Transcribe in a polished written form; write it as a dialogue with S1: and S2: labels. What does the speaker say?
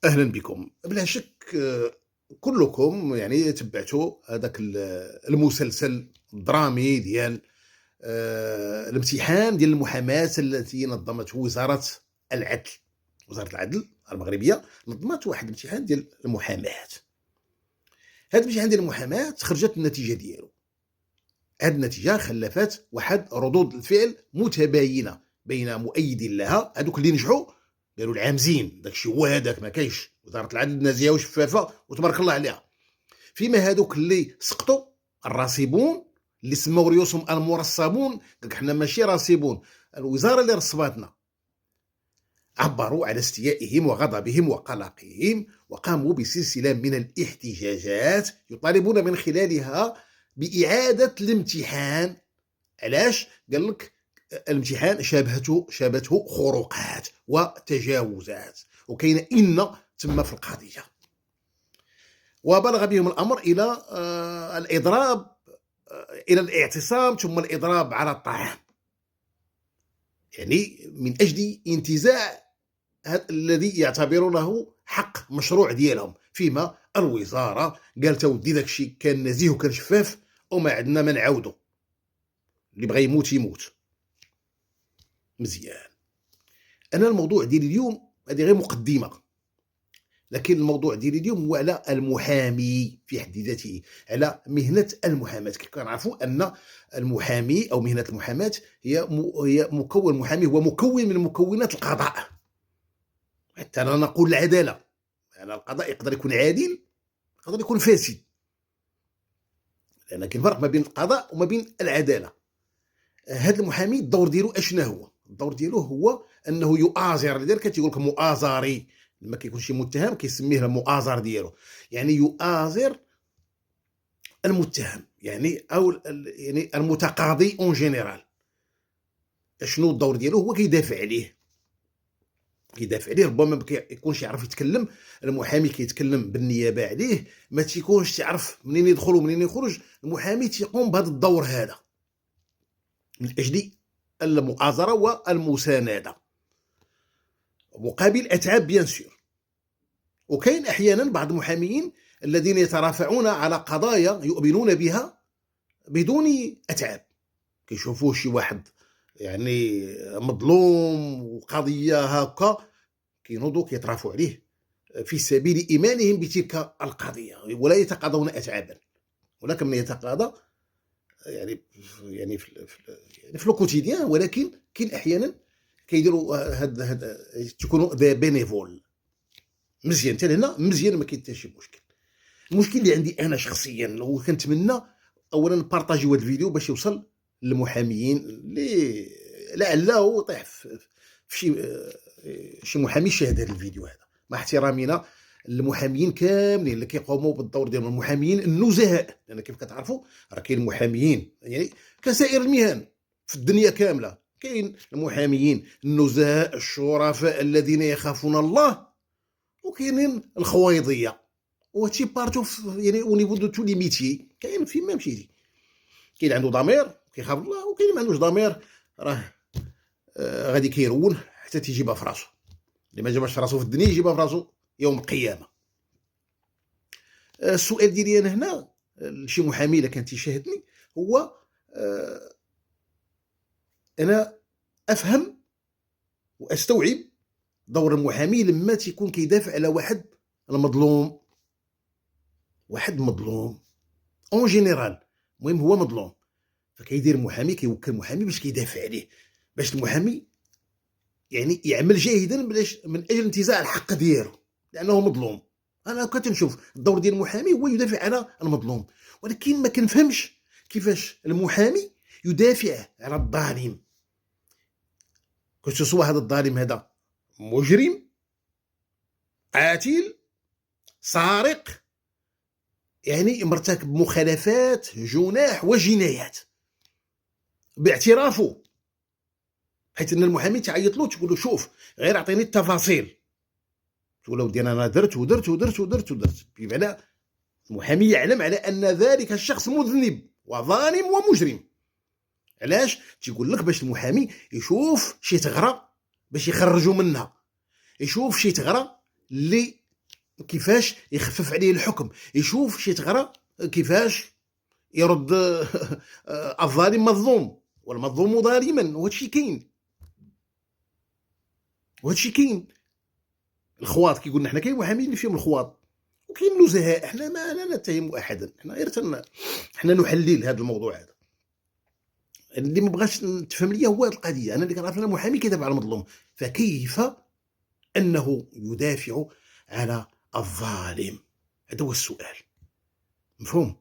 S1: أهلا بكم. بلا شك كلكم يعني تبعتوا هذاك المسلسل الدرامي ديال الامتحان ديال المحاماة التي نظمته وزارة العدل. وزارة العدل المغربية نظمت واحد الامتحان ديال المحاماة. هذا الامتحان ديال المحاماة خرجت النتيجة ديالو. هذه النتيجة خلفت واحد ردود الفعل متباينة بين مؤيدين لها، هذوك اللي نجحوا قالوا العامزين داكشي هو هذاك ما كاينش، وزاره العدل نازيه وشفافه وتبارك الله عليها. فيما هذوك اللي سقطوا الراسبون اللي سموا ريوسهم المرصبون، قال لك حنا ماشي راسبون، الوزاره اللي رصباتنا. عبروا على استيائهم وغضبهم وقلقهم وقاموا بسلسله من الاحتجاجات يطالبون من خلالها باعاده الامتحان. علاش؟ قال لك الامتحان شابته خروقات وتجاوزات وكاين تم في القضيه. وبلغ بهم الامر الى الاضراب، الى الاعتصام، ثم الاضراب على الطعام، يعني من اجل انتزاع الذي يعتبرونه حق مشروع ديالهم. فيما الوزاره قالت ودي داكشي كان نزيه وكان شفاف وما عندنا ما نعاودو، اللي بغى يموت يموت. مزيان. انا الموضوع ديالي اليوم هذه غير مقدمه، لكن الموضوع ديالي اليوم هو على المحامي في حد ذاته، على مهنه المحاماه. كيف كنعرفوا ان المحامي او مهنه المحاماه هي مكون، المحامي هو مكون من مكونات القضاء. حتى انا نقول العداله، يعني القضاء يقدر يكون عادل يقدر يكون فاسد، لان كاين فرق ما بين القضاء وما بين العداله. هذا المحامي الدور ديالو اشنا هو؟ الدور ديالو هو انه يؤازر، لذلك تيقول لك مؤازري لما كيكون شي متهم كيسميه المؤازر ديالو، يعني يؤازر المتهم، يعني او يعني المتقاضي اون جينيرال. شنو الدور ديالو؟ هو كيدافع عليه، ربما ما كيكونش يعرف يتكلم. المحامي كيتكلم بالنيابه عليه، ما تيكونش تعرف منين يدخل ومنين يخرج. المحامي تيقوم بهذا الدور هذا من اجل المؤازره والمسانده مقابل اتعاب بيان سور. وكاين احيانا بعض المحاميين الذين يترافعون على قضايا يؤمنون بها بدون اتعاب. كيشوفوا شي واحد يعني مظلوم وقضيه هكا كينوضوا كيترافعوا عليه في سبيل ايمانهم بتلك القضيه، ولا يتقاضون اتعابا. ولكن من يتقاضى يعني في الكوتيديان، ولكن كاين احيانا كيديروا هاد تكونوا ذا بينيفول. مزيان حتى لهنا مزيان، ما كاين حتى شي مشكل. المشكل اللي عندي انا شخصيا وكنتمنى اولا نبارطاجيو هذا الفيديو باش يوصل للمحاميين اللي لعله يطيح في شي محامي شاهد هذا الفيديو هذا، مع احترامنا المحاميين كاملين اللي كيقوموا بالدور ديالهم، المحاميين النزهاء، لان كيف كتعرفوا راه كاين محاميين يعني كسائر المهن في الدنيا كامله. كاين المحاميين النزهاء الشرفاء الذين يخافون الله، وكاينين الخويضيه وهادشي بارتو يعني او نيفو دو تو لي ميتيي. كاين فيما مشيتي كاين عنده ضمير كيخاف الله، وكاين ما عندوش ضمير راه غادي كيرون حتى تيجيبها في راسو. اللي ما جابهاش في راسو في الدنيا يجيبها في راسو يوم القيامه. السؤال ديالي انا هنا لشي محامي الا كان تيشاهدني هو انا افهم واستوعب دور المحامي لما تيكون كيدافع على واحد المظلوم، واحد مظلوم اون جينيرال، المهم هو مظلوم، فكيدير محامي كيوكل محامي باش كيدافع عليه، باش المحامي يعني يعمل جاهدا من اجل انتزاع الحق ديالو لانه مظلوم. انا كنت نشوف الدور ديال المحامي هو يدافع على المظلوم، ولكن ما كنفهمش كيفاش المحامي يدافع على الظالم، كنت سوا هذا الظالم هذا مجرم قاتل سارق، يعني مرتكب مخالفات جناح وجنايات باعترافه. حيث ان المحامي تعيط له تقول له شوف غير اعطيني التفاصيل، تقول له ودي انا درت ودرت ودرت ودرت ودرت، بمعنى المحامي يعلم على ان ذلك الشخص مذنب وظالم ومجرم. علاش؟ تيقول لك باش المحامي يشوف شي ثغره باش يخرجوا منها، يشوف شي ثغره اللي كيفاش يخفف عليه الحكم، يشوف شي ثغرة كيفاش يرد الظالم مظلوم والمظلوم ظالما، وهادشي كاين، وهادشي كاين. الخواط كي قلنا حنا كاين محامين اللي فيهم الخواط وكاين النزهاء، حنا ما لا نتهم احدا، حنا غير حنا نحلل هذا الموضوع هذا. اللي ما بغاش تفهم ليا هو هذه القضيه، انا اللي كنعرف انا محامي كيدافع على المظلوم، فكيف انه يدافع على الظالم؟ هذا هو السؤال، مفهوم؟